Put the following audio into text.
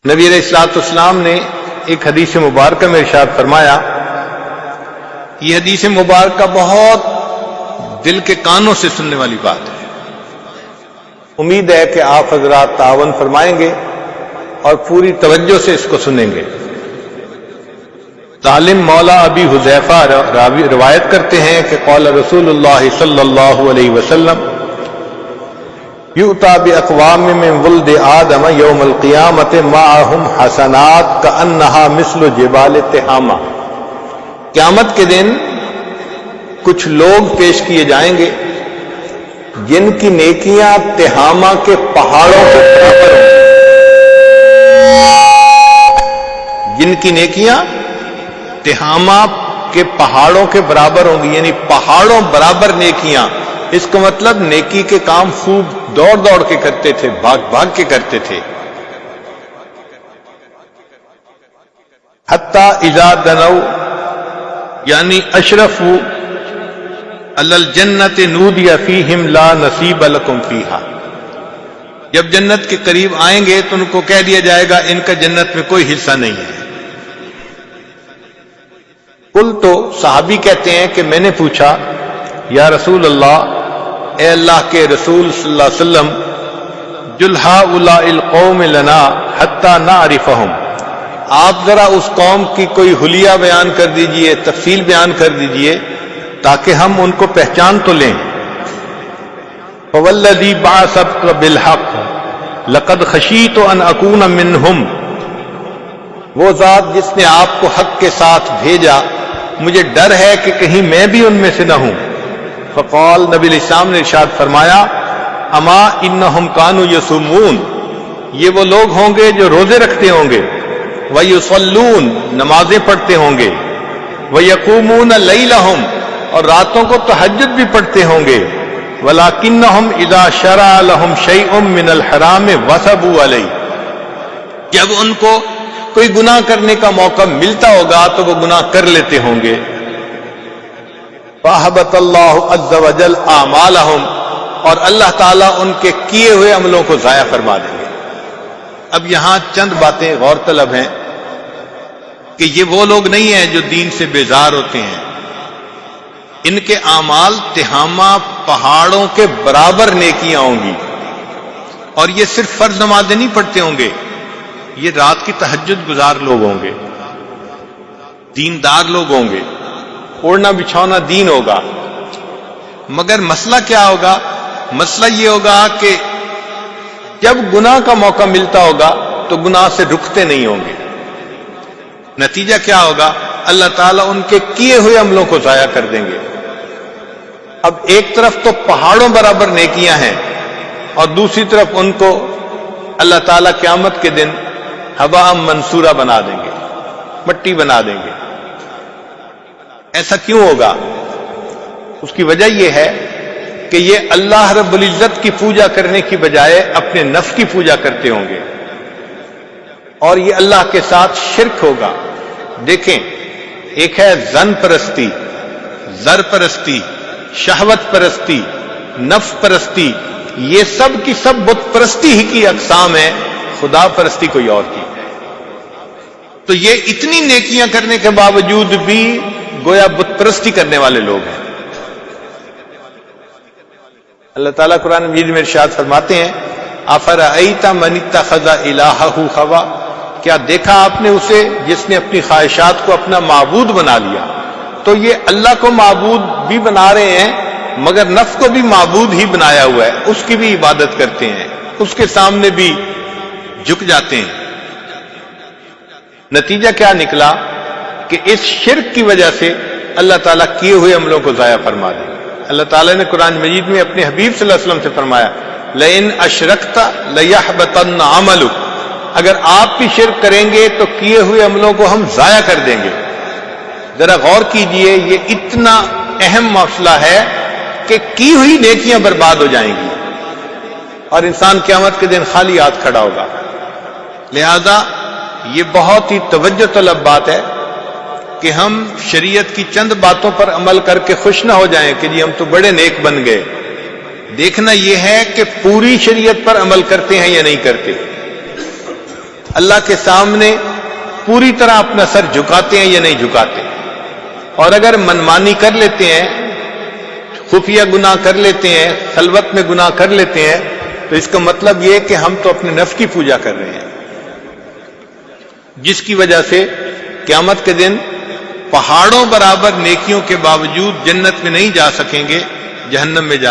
نبی علیہ الصلوۃ والسلام نے ایک حدیث مبارکہ میں ارشاد فرمایا، یہ حدیث مبارکہ بہت دل کے کانوں سے سننے والی بات ہے۔ امید ہے کہ آپ حضرات تعاون فرمائیں گے اور پوری توجہ سے اس کو سنیں گے۔ سالم مولا ابی حذیفہ روایت کرتے ہیں کہ قال رسول اللہ صلی اللہ علیہ وسلم یؤتی باقوام من ولد آدم یوم القیامت معہم حسنات کأنہا مثل جبال تہامہ، قیامت کے دن کچھ لوگ پیش کیے جائیں گے جن کی نیکیاں تہامہ کے پہاڑوں کے برابر ہوں، جن کی نیکیاں تہامہ کے پہاڑوں کے برابر ہوں گی، یعنی پہاڑوں برابر نیکیاں۔ اس کا مطلب نیکی کے کام خوب دوڑ دوڑ کے کرتے تھے، بھاگ بھاگ کے کرتے تھے۔ حتی اذا دنو یعنی اشرفوا علی الجنت نودی فیہم لا نصیب لکم فیہا، جب جنت کے قریب آئیں گے تو ان کو کہہ دیا جائے گا ان کا جنت میں کوئی حصہ نہیں ہے۔ قل تو صحابی کہتے ہیں کہ میں نے پوچھا یا رسول اللہ، اے اللہ کے رسول صلی اللہ علیہ وسلم، جل ہؤلاء القوم لنا حتی نعرفہم، آپ ذرا اس قوم کی کوئی حلیہ بیان کر دیجئے، تفصیل بیان کر دیجئے تاکہ ہم ان کو پہچان تو لیں۔ فوالذی بعثک بالحق لقد خشیت ان اکون منہم، وہ ذات جس نے آپ کو حق کے ساتھ بھیجا مجھے ڈر ہے کہ کہیں میں بھی ان میں سے نہ ہوں۔ فقال، نبی علیہ السلام نے ارشاد فرمایا، اما انہم کانوا یصومون، یہ وہ لوگ ہوں گے جو روزے رکھتے ہوں گے، ویصلون، نمازیں پڑھتے ہوں گے، ویقومون لیلہم، اور راتوں کو تہجد بھی پڑھتے ہوں گے، ولکنہم اذا شرع لہم شیء من الحرام وثبوا علیہ، جب ان کو کوئی گناہ کرنے کا موقع ملتا ہوگا تو وہ گناہ کر لیتے ہوں گے۔ فَأَحْبَطَ اللَّهُ عَزَّ وَجَلَّ أَعْمَالَهُمْ، اور اللہ تعالیٰ ان کے کیے ہوئے عملوں کو ضائع فرما دیں گے۔ اب یہاں چند باتیں غور طلب ہیں کہ یہ وہ لوگ نہیں ہیں جو دین سے بیزار ہوتے ہیں، ان کے اعمال تہامہ پہاڑوں کے برابر نیکیاں ہوں گی، اور یہ صرف فرض نمازیں نہیں پڑھتے ہوں گے، یہ رات کی تہجد گزار لوگ ہوں گے، دیندار لوگ ہوں گے، اوڑھنا بچھونا دین ہوگا۔ مگر مسئلہ کیا ہوگا؟ مسئلہ یہ ہوگا کہ جب گناہ کا موقع ملتا ہوگا تو گناہ سے رکتے نہیں ہوں گے۔ نتیجہ کیا ہوگا؟ اللہ تعالیٰ ان کے کیے ہوئے عملوں کو ضائع کر دیں گے۔ اب ایک طرف تو پہاڑوں برابر نیکیاں ہیں اور دوسری طرف ان کو اللہ تعالیٰ قیامت کے دن ہوا منصورہ بنا دیں گے، مٹی بنا دیں گے۔ ایسا کیوں ہوگا؟ اس کی وجہ یہ ہے کہ یہ اللہ رب العزت کی پوجا کرنے کی بجائے اپنے نفس کی پوجا کرتے ہوں گے، اور یہ اللہ کے ساتھ شرک ہوگا۔ دیکھیں، ایک ہے زن پرستی، زر پرستی، شہوت پرستی، نفس پرستی، یہ سب کی سب بت پرستی ہی کی اقسام ہے، خدا پرستی کوئی اور کی۔ تو یہ اتنی نیکیاں کرنے کے باوجود بھی گویا بت پرستی کرنے والے لوگ ہیں۔ اللہ تعالیٰ قرآن مجید میں ارشاد فرماتے ہیں، افرأیت من اتخذ الہہ ہوا، کیا دیکھا آپ نے اسے جس نے اپنی خواہشات کو اپنا معبود بنا لیا؟ تو یہ اللہ کو معبود بھی بنا رہے ہیں مگر نفس کو بھی معبود ہی بنایا ہوا ہے، اس کی بھی عبادت کرتے ہیں، اس کے سامنے بھی جھک جاتے ہیں۔ نتیجہ کیا نکلا کہ اس شرک کی وجہ سے اللہ تعالیٰ کیے ہوئے عملوں کو ضائع فرما دے۔ اللہ تعالیٰ نے قرآن مجید میں اپنے حبیب صلی اللہ علیہ وسلم سے فرمایا، لئن اشرکت لیحبطن عملک، اگر آپ بھی شرک کریں گے تو کیے ہوئے عملوں کو ہم ضائع کر دیں گے۔ ذرا غور کیجئے، یہ اتنا اہم مسئلہ ہے کہ کی ہوئی نیکیاں برباد ہو جائیں گی اور انسان قیامت کے دن خالی ہاتھ کھڑا ہوگا۔ لہذا یہ بہت ہی توجہ طلب بات ہے کہ ہم شریعت کی چند باتوں پر عمل کر کے خوش نہ ہو جائیں کہ جی ہم تو بڑے نیک بن گئے۔ دیکھنا یہ ہے کہ پوری شریعت پر عمل کرتے ہیں یا نہیں کرتے۔ اللہ کے سامنے پوری طرح اپنا سر جھکاتے ہیں یا نہیں جھکاتے. اور اگر منمانی کر لیتے ہیں، خفیہ گناہ کر لیتے ہیں، خلوت میں گناہ کر لیتے ہیں، تو اس کا مطلب یہ کہ ہم تو اپنے نفس کی پوجا کر رہے ہیں، جس کی وجہ سے قیامت کے دن پہاڑوں برابر نیکیوں کے باوجود جنت میں نہیں جا سکیں گے، جہنم میں جانا